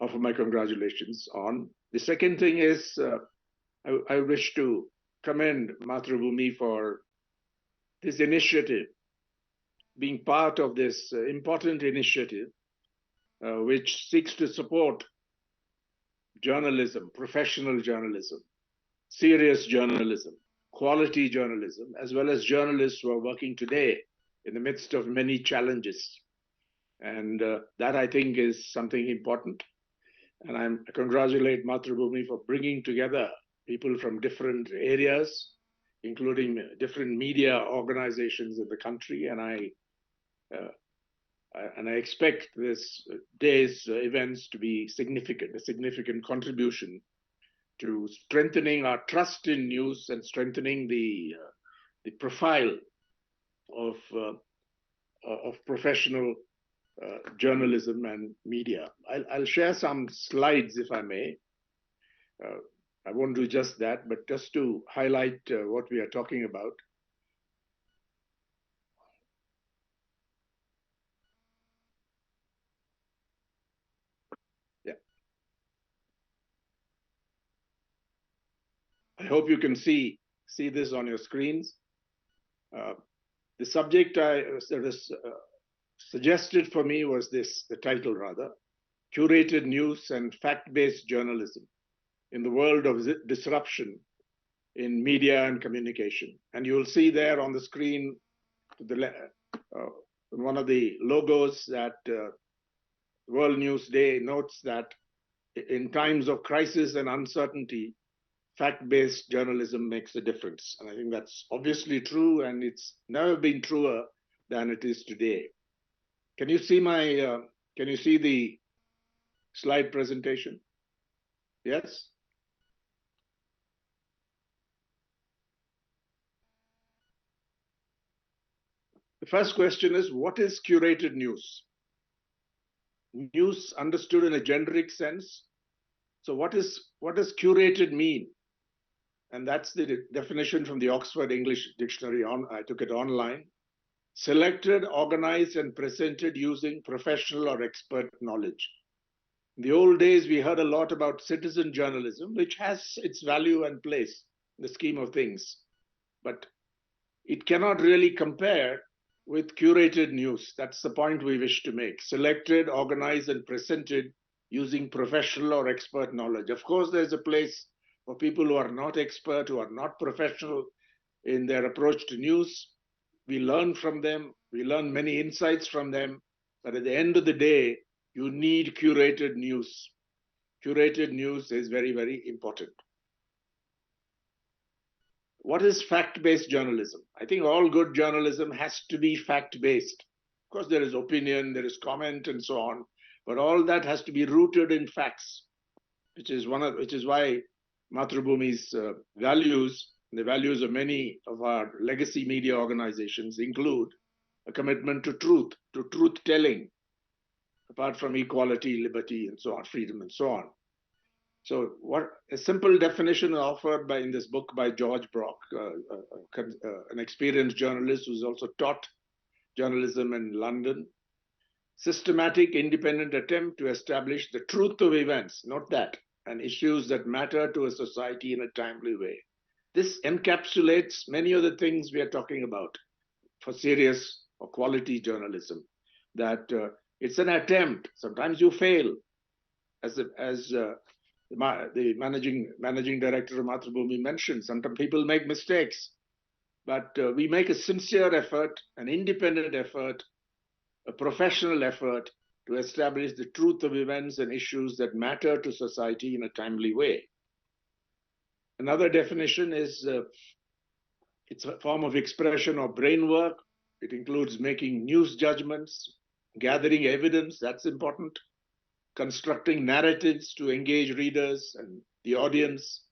offer my congratulations on. The second thing is I wish to commend Mathrubhumi for this initiative, being part of this important initiative, which seeks to support journalism, professional journalism, serious journalism, quality journalism, as well as journalists who are working today in the midst of many challenges. And that, I think, is something important. And I congratulate Mathrubhumi for bringing together people from different areas, including different media organizations in the country. And I expect this day's events to be significant, a significant contribution to strengthening our trust in news and strengthening the profile of professional journalism and media. I'll share some slides, if I may. I won't do just that, but just to highlight what we are talking about. Yeah. I hope you can see this on your screens. The subject that was suggested for me was this, the title rather, Curated News and Fact-Based Journalism in the World of Disruption in Media and Communication. And you'll see there on the screen, one of the logos that World News Day notes that in times of crisis and uncertainty, fact-based journalism makes a difference. And I think that's obviously true, and it's never been truer than it is today. Can you see can you see the slide presentation? Yes? The first question is, what is curated news? News understood in a generic sense. So what does curated mean? And that's the definition from the Oxford English Dictionary. I took it online. Selected, organized, and presented using professional or expert knowledge. In the old days, we heard a lot about citizen journalism, which has its value and place in the scheme of things. But it cannot really compare with curated news. That's the point we wish to make. Selected, organized, and presented using professional or expert knowledge. Of course, there's a place for people who are not expert, who are not professional in their approach to news. We learn from them. We learn many insights from them. But at the end of the day, you need curated news. Curated news is very, very important. What is fact-based journalism? I think all good journalism has to be fact-based. Of course, there is opinion, there is comment, and so on. But all that has to be rooted in facts, which is why Mathrubhumi's values, the values of many of our legacy media organizations, include a commitment to truth-telling, apart from equality, liberty, and so on, freedom, and so on. So what a simple definition offered in this book by George Brock, an experienced journalist who's also taught journalism in London. Systematic, independent attempt to establish the truth of events, not that, and issues that matter to a society in a timely way. This encapsulates many of the things we are talking about for serious or quality journalism, that it's an attempt. Sometimes you fail. As the managing director of Mathrubhumi mentioned, sometimes people make mistakes, but we make a sincere effort, an independent effort, a professional effort to establish the truth of events and issues that matter to society in a timely way. Another definition is it's a form of expression or brain work. It includes making news judgments, gathering evidence, that's important, constructing narratives to engage readers and the audience,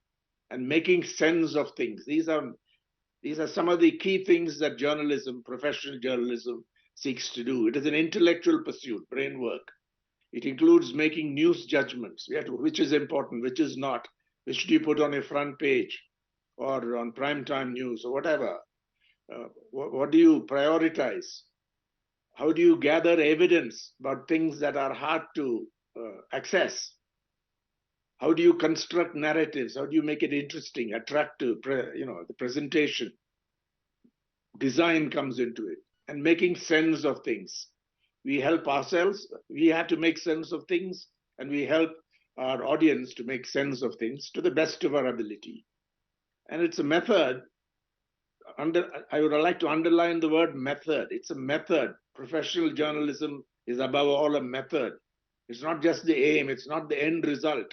and making sense of things. These are some of the key things that journalism, professional journalism, seeks to do. It is an intellectual pursuit, brain work. It includes making news judgments, which is important, which is not, which do you put on a front page or on primetime news or whatever. What do you prioritize? How do you gather evidence about things that are hard to access? How do you construct narratives? How do you make it interesting, attractive? The presentation, design comes into it, and making sense of things. We help ourselves. We have to make sense of things, and we help our audience to make sense of things to the best of our ability. And it's a method. I would like to underline the word method. It's a method. Professional journalism is above all a method. It's not just the aim. It's not the end result.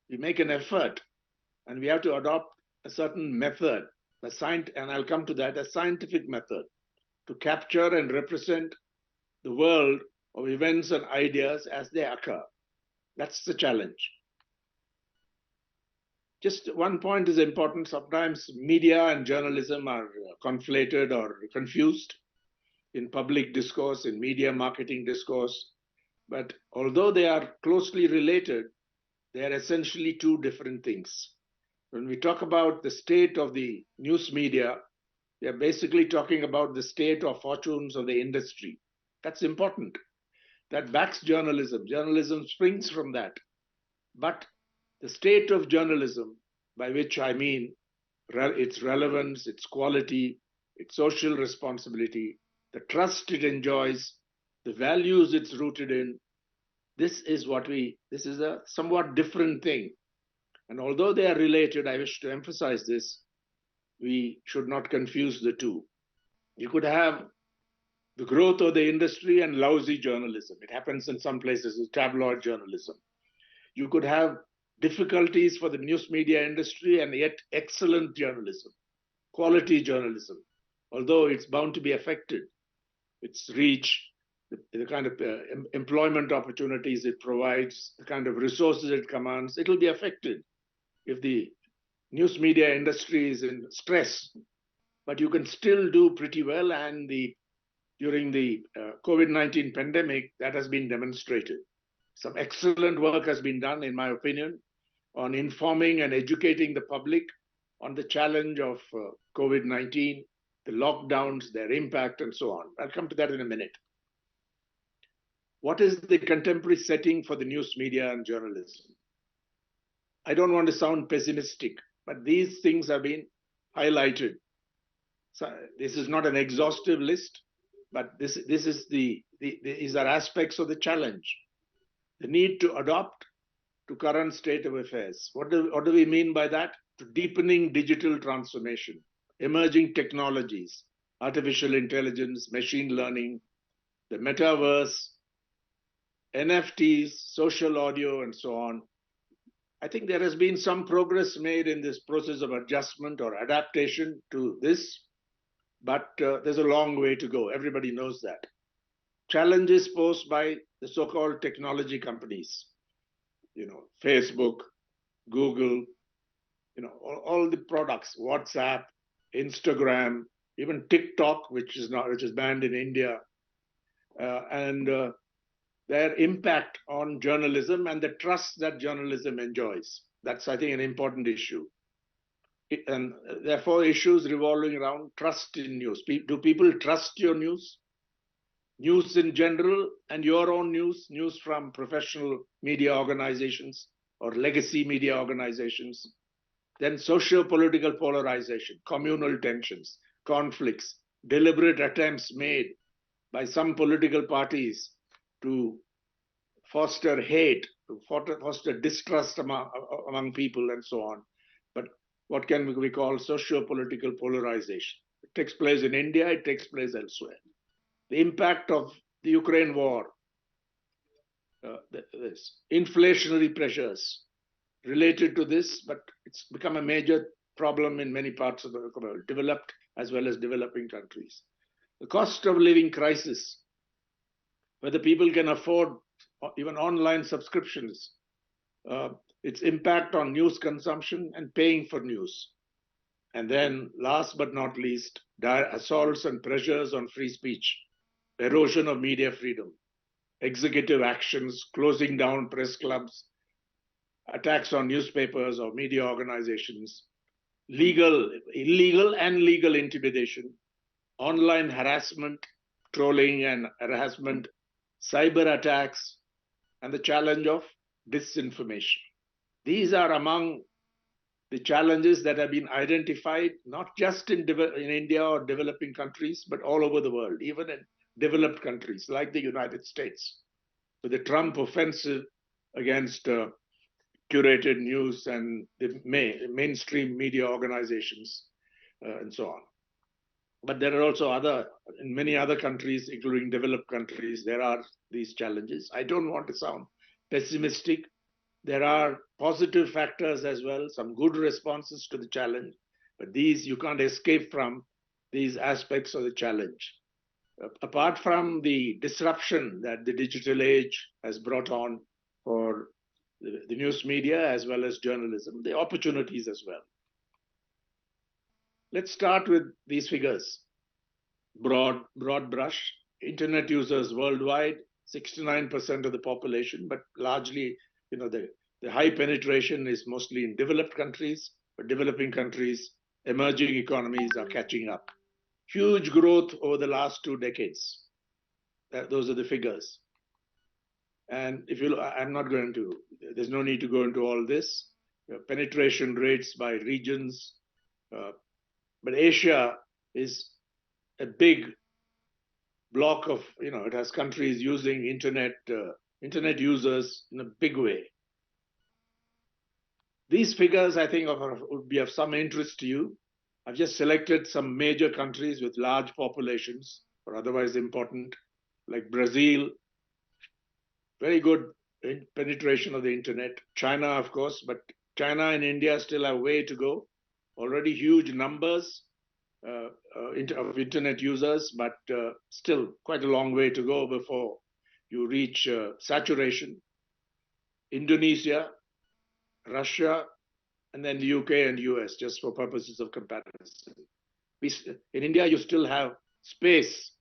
We make an effort, and we have to adopt a certain method, and I'll come to that, a scientific method to capture and represent the world of events and ideas as they occur. That's the challenge. Just one point is important. Sometimes media and journalism are conflated or confused in public discourse, in media marketing discourse. But although they are closely related, they are essentially two different things. When we talk about the state of the news media, we are basically talking about the state or fortunes of the industry. That's important. That backs journalism. Journalism springs from that. But the state of journalism, by which I mean its relevance, its quality, its social responsibility, the trust it enjoys, the values it's rooted in, this is a somewhat different thing. And although they are related, I wish to emphasize this, we should not confuse the two. You could have the growth of the industry and lousy journalism. It happens in some places with tabloid journalism. You could have difficulties for the news media industry and yet excellent journalism, quality journalism, although it's bound to be affected. Its reach, the kind of employment opportunities it provides, the kind of resources it commands, it'll be affected if the news media industry is in stress. But you can still do pretty well, and during the COVID-19 pandemic, that has been demonstrated. Some excellent work has been done, in my opinion, on informing and educating the public on the challenge of COVID-19, the lockdowns, their impact, and so on. I'll come to that in a minute. What is the contemporary setting for the news media and journalism? I don't want to sound pessimistic, but these things have been highlighted. So this is not an exhaustive list, but these are aspects of the challenge. The need to adapt to current state of affairs. What do we mean by that? To deepening digital transformation, emerging technologies, artificial intelligence, machine learning, the metaverse, NFTs, social audio, and so on. I think there has been some progress made in this process of adjustment or adaptation to this, but there's a long way to go. Everybody knows that. Challenges posed by the so-called technology companies, Facebook, Google, all the products, WhatsApp, Instagram, even TikTok, which is banned in India, and their impact on journalism and the trust that journalism enjoys. That's, I think, an important issue. And therefore, issues revolving around trust in news. Do people trust your news? News in general, and your own news from professional media organizations or legacy media organizations. Then socio-political polarization, communal tensions, conflicts, deliberate attempts made by some political parties to foster hate, to foster distrust among people, and so on. But what can we call socio-political polarization? It takes place in India, it takes place elsewhere. The impact of the Ukraine war, this inflationary pressures related to this, but it's become a major problem in many parts of the world, developed as well as developing countries. The cost of living crisis, whether people can afford even online subscriptions, its impact on news consumption and paying for news. And then, last but not least, dire assaults and pressures on free speech, erosion of media freedom, executive actions, closing down press clubs, attacks on newspapers or media organizations, illegal and legal intimidation, online harassment, trolling and harassment, cyber attacks, and the challenge of disinformation. These are among the challenges that have been identified not just in India or developing countries, but all over the world, even in developed countries like the United States, with the Trump offensive against curated news and the mainstream media organizations and so on. But there are also in many other countries, including developed countries, there are these challenges. I don't want to sound pessimistic. There are positive factors as well, some good responses to the challenge, but you can't escape from these aspects of the challenge. Apart from the disruption that the digital age has brought on for the news media as well as journalism, the opportunities as well. Let's start with these figures. Broad brush, internet users worldwide, 69% of the population, but largely, the high penetration is mostly in developed countries, but developing countries, emerging economies are catching up. Huge growth over the last 2 decades. Those are the figures. And there's no need to go into all this. Penetration rates by regions, but Asia is a big block of, it has countries using internet users in a big way. These figures, I think, would be of some interest to you. I've just selected some major countries with large populations, or otherwise important, like Brazil, very good penetration of the internet. China, of course, but China and India still have a way to go. Already huge numbers of internet users, but still quite a long way to go before you reach saturation. Indonesia, Russia, and then the UK and US, just for purposes of comparison. In India, you still have space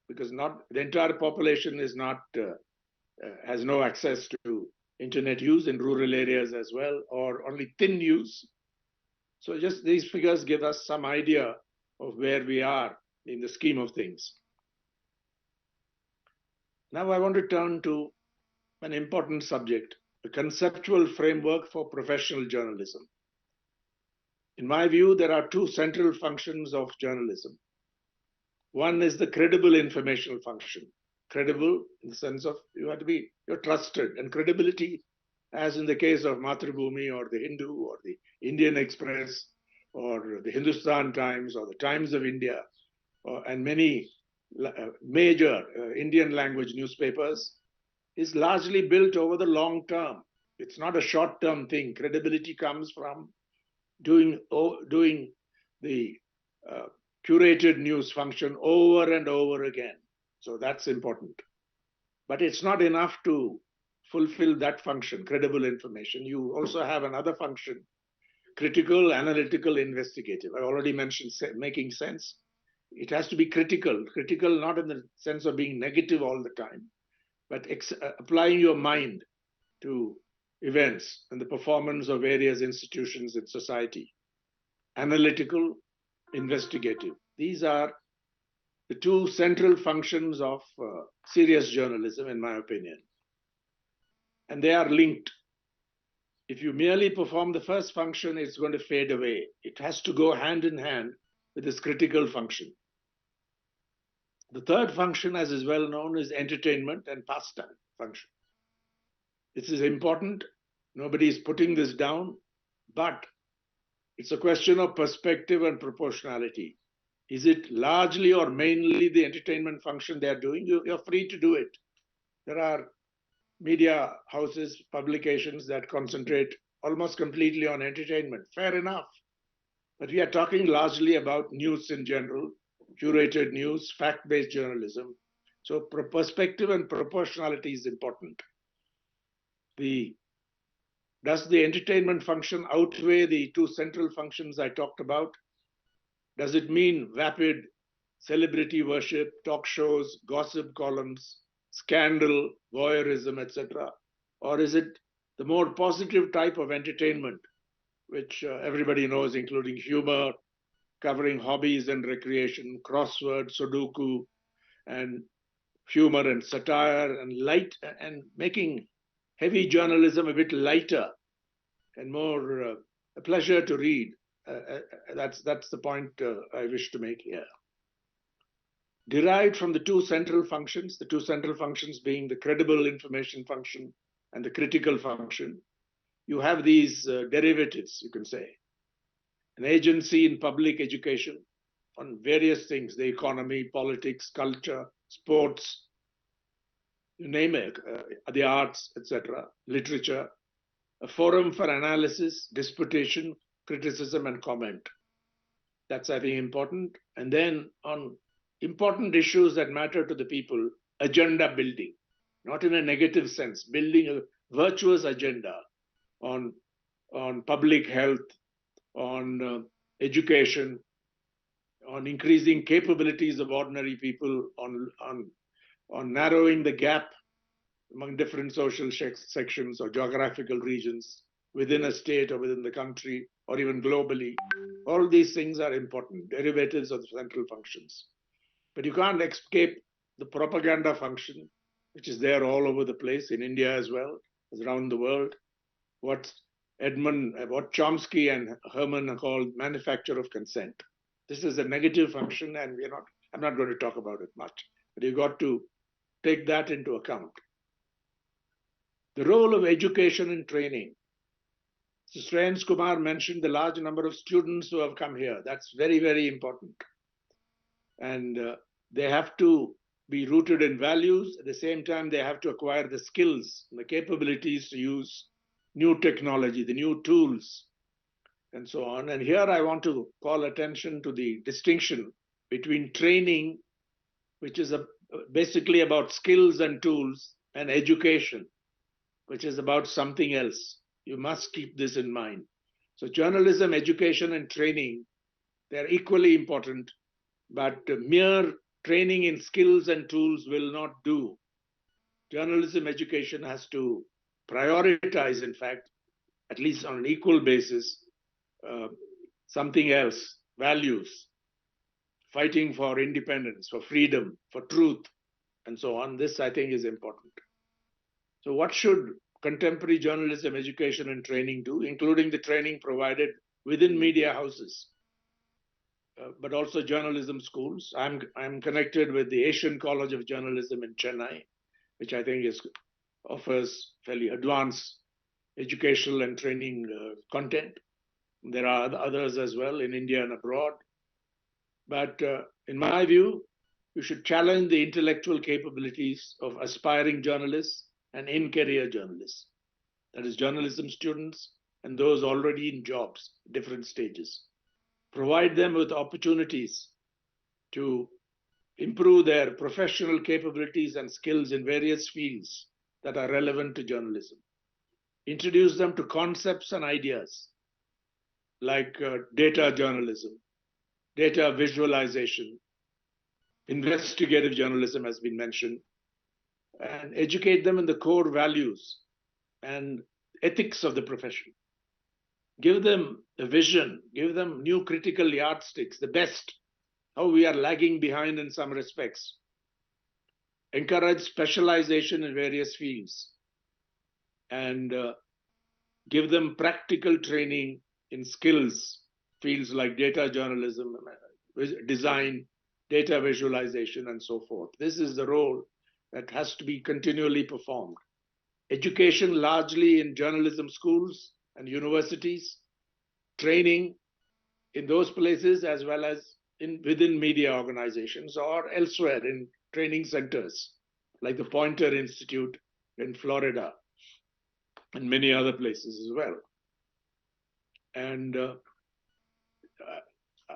because not the entire population has no access to internet use in rural areas as well, or only thin use. So just these figures give us some idea of where we are in the scheme of things. Now I want to turn to an important subject, the conceptual framework for professional journalism. In my view, there are 2 central functions of journalism. One is the credible informational function. Credible in the sense of you're trusted, and credibility, as in the case of Mathrubhumi or the Hindu or the Indian Express or the Hindustan Times or the Times of India and many major Indian language newspapers, is largely built over the long term. It's not a short-term thing. Credibility comes from doing the curated news function over and over again. So that's important. But it's not enough to fulfill that function, credible information. You also have another function, critical, analytical, investigative. I already mentioned making sense. It has to be critical not in the sense of being negative all the time, but applying your mind to events and the performance of various institutions in society. Analytical, investigative. These are the 2 central functions of serious journalism, in my opinion. And they are linked. If you merely perform the first function, it's going to fade away. It has to go hand in hand with this critical function. The third function, as is well known, is entertainment and pastime function. This is important. Nobody is putting this down, but it's a question of perspective and proportionality. Is it largely or mainly the entertainment function they are doing? You're free to do it. There are media houses, publications that concentrate almost completely on entertainment. Fair enough. But we are talking largely about news in general, curated news, fact-based journalism. So perspective and proportionality is important. Does the entertainment function outweigh the 2 central functions I talked about? Does it mean vapid celebrity worship, talk shows, gossip columns, scandal, voyeurism, etc.? Or is it the more positive type of entertainment, which everybody knows, including humor, covering hobbies and recreation, crossword, Sudoku, and humor and satire and light, and making heavy journalism a bit lighter and more a pleasure to read. That's the point I wish to make here. Derived from the two central functions being the credible information function and the critical function, you have these derivatives, you can say. An agency in public education on various things, the economy, politics, culture, sports, you name it, the arts, etc., literature, a forum for analysis, disputation, criticism, and comment. That's, I think, important. And then on important issues that matter to the people, agenda building, not in a negative sense, building a virtuous agenda on public health, on education, on increasing capabilities of ordinary people, on narrowing the gap among different social sections or geographical regions within a state or within the country or even globally. All these things are important, derivatives of the central functions. But you can't escape the propaganda function, which is there all over the place, in India as well as around the world. What Chomsky and Herman called manufacture of consent. This is a negative function, and I'm not going to talk about it much, but you've got to take that into account. The role of education and training. Shreyans Kumar mentioned the large number of students who have come here. That's very, very important. And they have to be rooted in values. At the same time, they have to acquire the skills and the capabilities to use new technology, the new tools, and so on. And here I want to call attention to the distinction between training, which is basically about skills and tools, and education, which is about something else. You must keep this in mind. So journalism, education, and training, they're equally important, but mere training in skills and tools will not do. Journalism education has to prioritize, in fact, at least on an equal basis, something else, values, fighting for independence, for freedom, for truth, and so on. This, I think, is important. So what should contemporary journalism education and training do, including the training provided within media houses, but also journalism schools? I'm connected with the Asian College of Journalism in Chennai, which I think offers fairly advanced educational and training content. There are others as well in India and abroad. But in my view, you should challenge the intellectual capabilities of aspiring journalists and in-career journalists. That is, journalism students and those already in jobs, different stages. Provide them with opportunities to improve their professional capabilities and skills in various fields that are relevant to journalism. Introduce them to concepts and ideas like data journalism, data visualization, investigative journalism has been mentioned, and educate them in the core values and ethics of the profession. Give them a vision, give them new critical yardsticks, the best, how we are lagging behind in some respects. Encourage specialization in various fields and give them practical training in skills, fields like data journalism, design, data visualization, and so forth. This is the role that has to be continually performed. Education largely in journalism schools and universities, training in those places as well as within media organizations or elsewhere in training centers like the Poynter Institute in Florida and many other places as well. And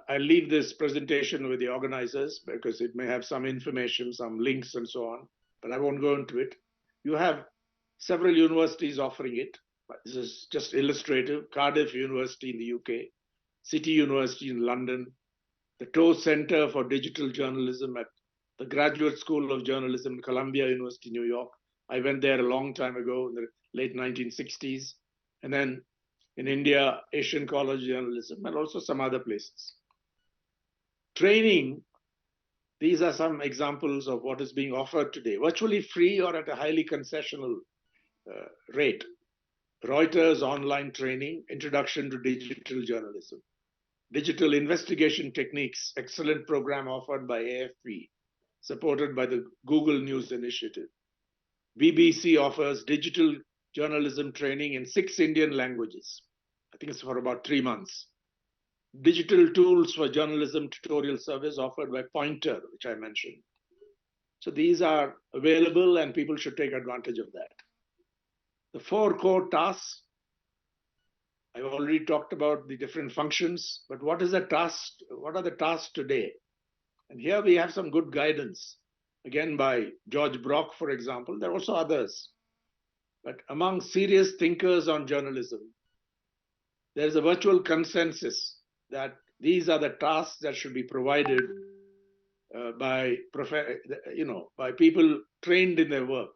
I'll leave this presentation with the organizers because it may have some information, some links and so on, but I won't go into it. You have several universities offering it. This is just illustrative. Cardiff University in the UK, City University in London, the Toe Center for Digital Journalism at the Graduate School of Journalism, Columbia University, New York. I went there a long time ago in the late 1960s. And then in India, Asian College of Journalism, and also some other places. Training, these are some examples of what is being offered today, virtually free or at a highly concessional rate. Reuters online training, introduction to digital journalism. Digital investigation techniques, excellent program offered by AFP, supported by the Google News Initiative. BBC offers digital journalism training in 6 Indian languages. I think it's for about 3 months. Digital tools for journalism tutorial service offered by Pointer, which I mentioned. So these are available and people should take advantage of that. The 4 core tasks, I've already talked about the different functions, but what is the task? What are the tasks today? And here we have some good guidance, again by George Brock, for example. There are also others. But among serious thinkers on journalism, there is a virtual consensus that these are the tasks that should be provided by people trained in their work,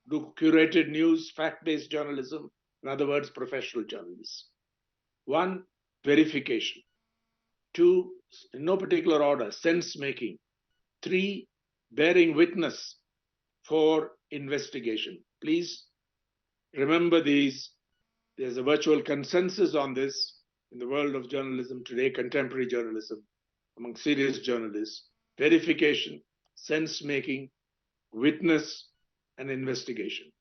do curated news, fact-based journalism, in other words, professional journalists. 1, verification. 2, in no particular order, sense making. 3, bearing witness. 4, investigation. Please remember these. There's a virtual consensus on this in the world of journalism today, contemporary journalism, among serious journalists. Verification, sense making, witness, and investigation.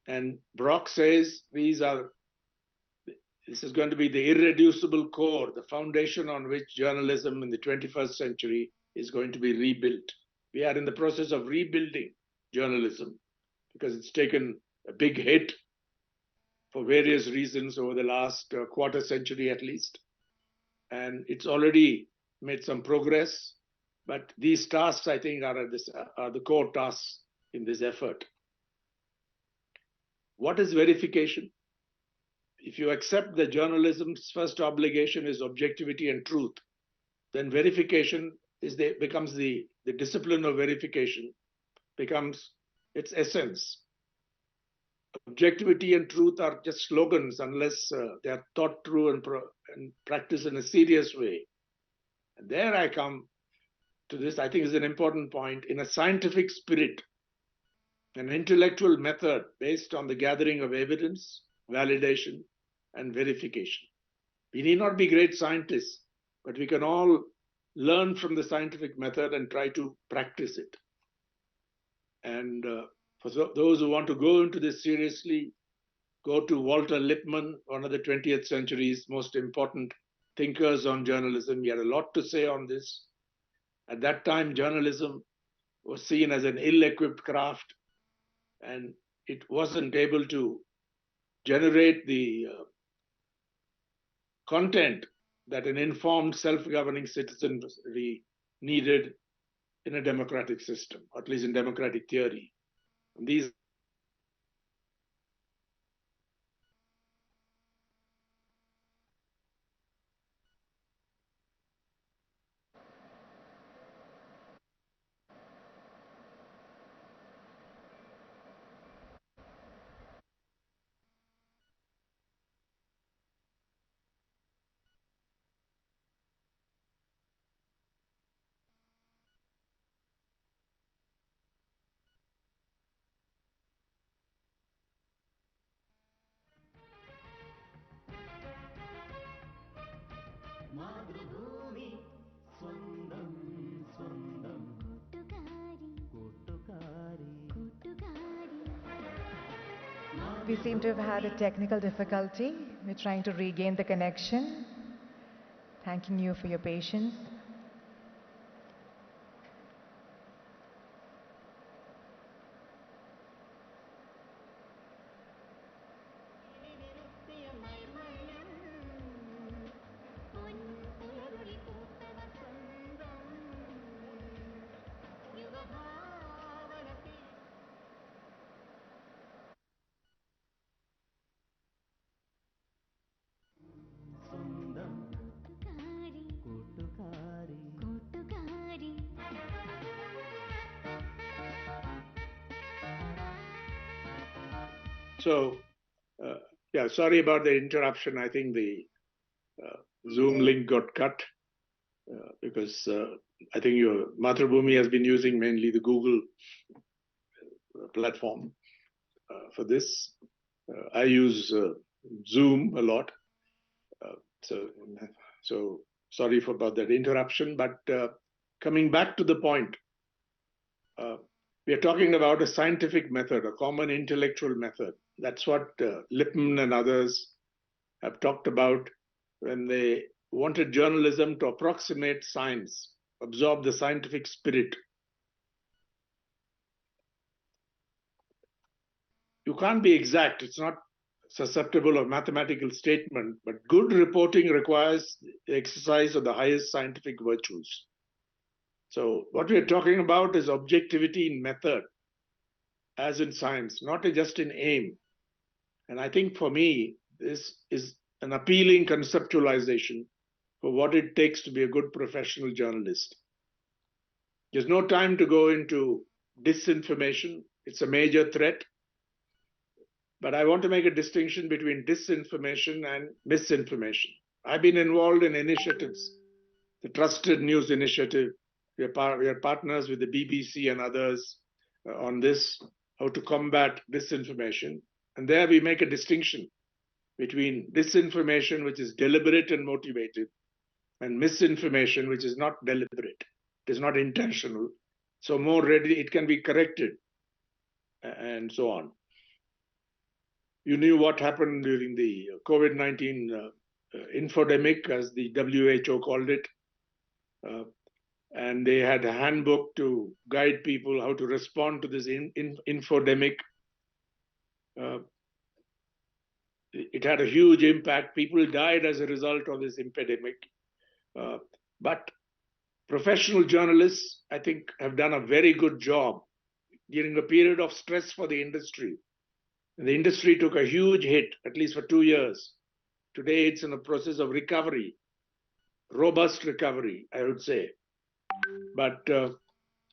And Brock says this is going to be the irreducible core, the foundation on which journalism in the 21st century is going to be rebuilt. We are in the process of rebuilding journalism because it's taken a big hit for various reasons over the last quarter century at least. And it's already made some progress, but these tasks, I think, are the core tasks in this effort. What is verification? If you accept that journalism's first obligation is objectivity and truth, then verification becomes the discipline of verification becomes its essence. Objectivity and truth are just slogans unless they are thought through and practiced in a serious way. And there I come to this, I think is an important point, in a scientific spirit, an intellectual method based on the gathering of evidence, validation, and verification. We need not be great scientists, but we can all learn from the scientific method and try to practice it. And for those who want to go into this seriously, go to Walter Lippman, one of the 20th century's most important thinkers on journalism. He had a lot to say on this. At that time, journalism was seen as an ill-equipped craft, and it wasn't able to generate the content that an informed, self-governing citizenry needed in a democratic system, or at least in democratic theory. And these Mathrubhumi, swandam, swandam, kootukari, kootukari. We seem to have had a technical difficulty. We're trying to regain the connection. Thanking you for your patience. So, yeah, sorry about the interruption. I think the Zoom link got cut because I think Mathrubhumi has been using mainly the Google platform. for this. I use Zoom a lot. So sorry about that interruption, but coming back to the point, we are talking about a scientific method, a common intellectual method. That's what Lippman and others have talked about when they wanted journalism to approximate science, absorb the scientific spirit. You can't be exact. It's not susceptible of mathematical statement, but good reporting requires the exercise of the highest scientific virtues. So what we are talking about is objectivity in method, as in science, not just in aim. And I think for me, this is an appealing conceptualization for what it takes to be a good professional journalist. There's no time to go into disinformation. It's a major threat. But I want to make a distinction between disinformation and misinformation. I've been involved in initiatives, the Trusted News Initiative. We are partners with the BBC and others on this, how to combat disinformation. And there we make a distinction between disinformation, which is deliberate and motivated, and misinformation, which is not deliberate. It is not intentional. So more readily, it can be corrected and so on. You knew what happened during the COVID-19 infodemic, as the WHO called it. And they had a handbook to guide people how to respond to this infodemic. It had a huge impact. People died as a result of this epidemic. But professional journalists, I think, have done a very good job during a period of stress for the industry. The industry took a huge hit, at least for 2 years. Today, it's in a process of recovery, robust recovery, I would say. But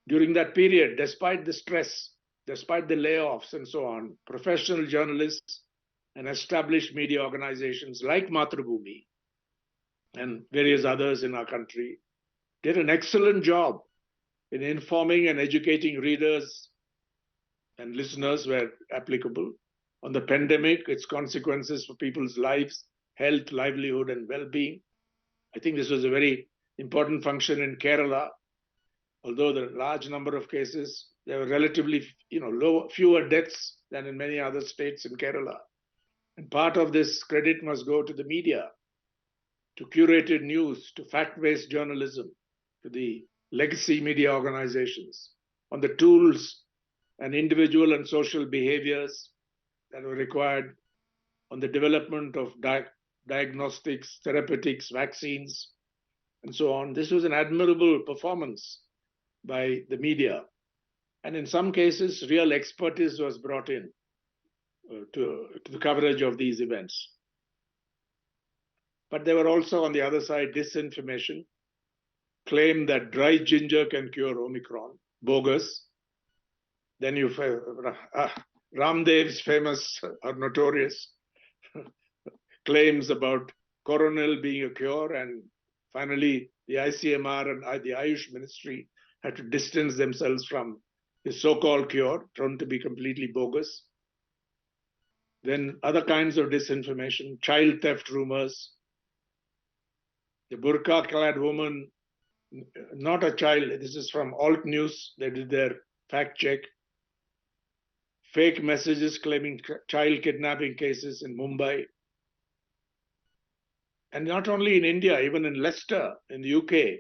during that period, despite the stress, despite the layoffs and so on, professional journalists and established media organizations like Mathrubhumi and various others in our country did an excellent job in informing and educating readers and listeners where applicable on the pandemic, its consequences for people's lives, health, livelihood, and well-being. I think this was a very important function in Kerala. Although the large number of cases, there were relatively fewer deaths than in many other states in Kerala. And part of this credit must go to the media, to curated news, to fact-based journalism, to the legacy media organizations, on the tools and individual and social behaviors that were required, on the development of diagnostics, therapeutics, vaccines, and so on. This was an admirable performance by the media. And in some cases, real expertise was brought in to the coverage of these events. But there were also, on the other side, disinformation, claim that dry ginger can cure Omicron, bogus. Then you Ramdev's famous or notorious claims about coronal being a cure, and finally the ICMR and the Ayush Ministry had to distance themselves from the so-called cure, shown to be completely bogus. Then other kinds of disinformation, child theft rumors, the burqa-clad woman, not a child, this is from Alt News, they did their fact check, fake messages claiming child kidnapping cases in Mumbai. And not only in India, even in Leicester, in the UK,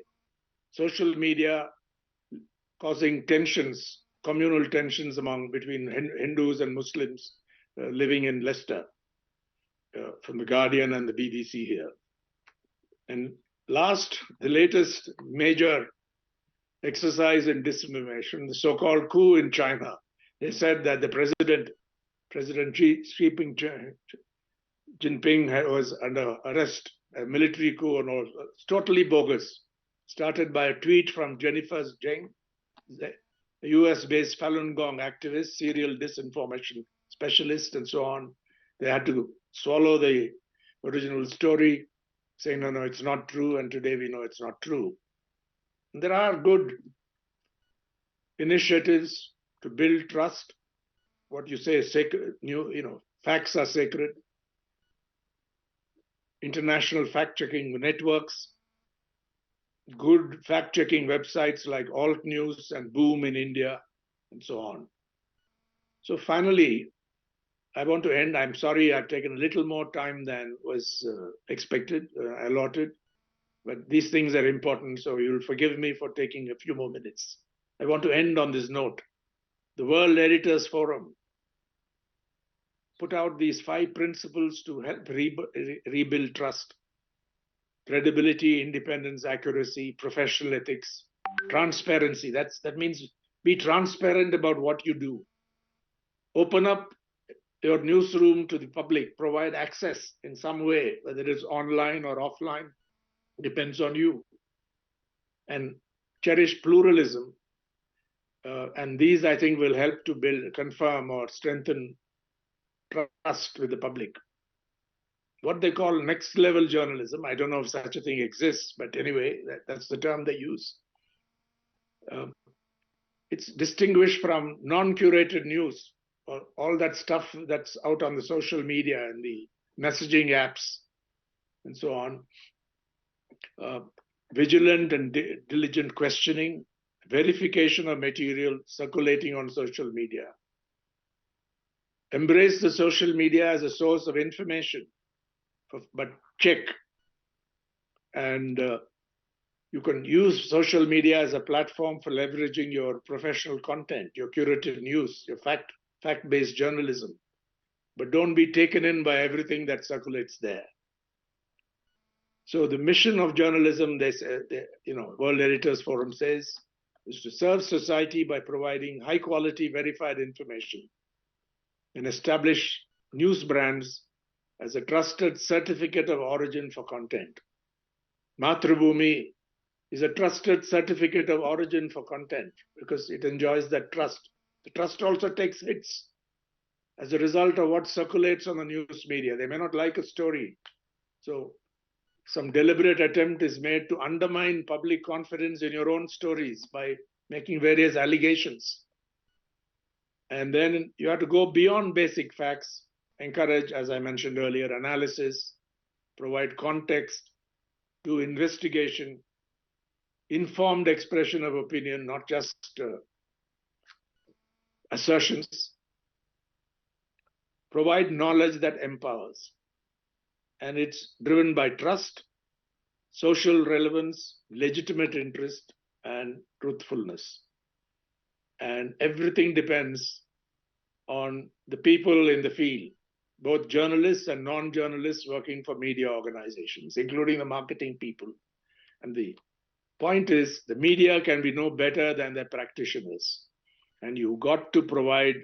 social media causing tensions, communal tensions between Hindus and Muslims living in Leicester, from the Guardian and the BBC here. And the latest major exercise in disinformation, the so-called coup in China. They said that the President Xi Jinping was under arrest, a military coup and all. It's totally bogus. Started by a tweet from Jennifer Zheng, the US-based Falun Gong activist, serial disinformation specialist, and so on. They had to swallow the original story, saying, no, it's not true, and today we know it's not true. And there are good initiatives to build trust what you say is sacred, facts are sacred, international fact-checking networks, good fact-checking websites like Alt News and Boom in India, and so on. So finally, I want to end. I'm sorry I've taken a little more time than was expected, allotted, but these things are important, so you'll forgive me for taking a few more minutes. I want to end on this note. The World Editors Forum put out these 5 principles to help rebuild trust: credibility, independence, accuracy, professional ethics, transparency. That means be transparent about what you do. Open up your newsroom to the public, provide access in some way, whether it's online or offline, depends on you. And cherish pluralism. And these, I think, will help to build, confirm, or strengthen trust with the public. What they call next level journalism, I don't know if such a thing exists, but anyway, that's the term they use. It's distinguished from non-curated news, or all that stuff that's out on the social media and the messaging apps and so on. Vigilant and diligent questioning, verification of material circulating on social media. Embrace the social media as a source of information, but check. And you can use social media as a platform for leveraging your professional content, your curated news, your fact-based journalism. But don't be taken in by everything that circulates there. So the mission of journalism, World Editors Forum says, is to serve society by providing high-quality verified information and establish news brands as a trusted certificate of origin for content. Mathrubhumi is a trusted certificate of origin for content because it enjoys that trust. The trust also takes hits as a result of what circulates on the news media. They may not like a story. So some deliberate attempt is made to undermine public confidence in your own stories by making various allegations. And then you have to go beyond basic facts, encourage, as I mentioned earlier, analysis, provide context, do investigation, informed expression of opinion, not just assertions, provide knowledge that empowers. And it's driven by trust, social relevance, legitimate interest, and truthfulness. And everything depends on the people in the field, both journalists and non-journalists working for media organizations, including the marketing people. And the point is, the media can be no better than their practitioners. And you've got to provide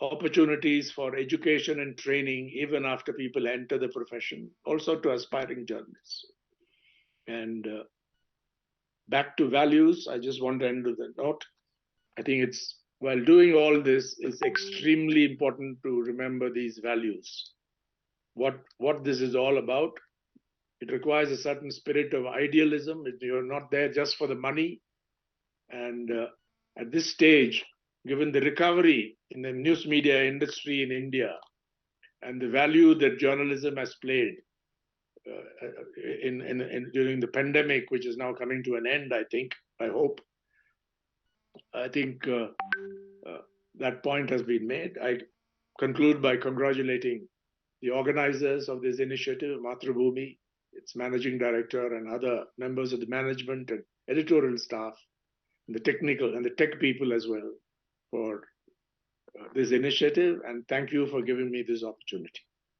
opportunities for education and training even after people enter the profession, also to aspiring journalists. And back to values, I just want to end with a note. I think it's, while doing all this, it's extremely important to remember these values. What this is all about. It requires a certain spirit of idealism. You're not there just for the money. And at this stage, given the recovery in the news media industry in India and the value that journalism has played during the pandemic, which is now coming to an end, I hope. I think that point has been made. I conclude by congratulating the organizers of this initiative, Mathrubhumi, its managing director, and other members of the management and editorial staff, and the technical and the tech people as well, for this initiative. And thank you for giving me this opportunity.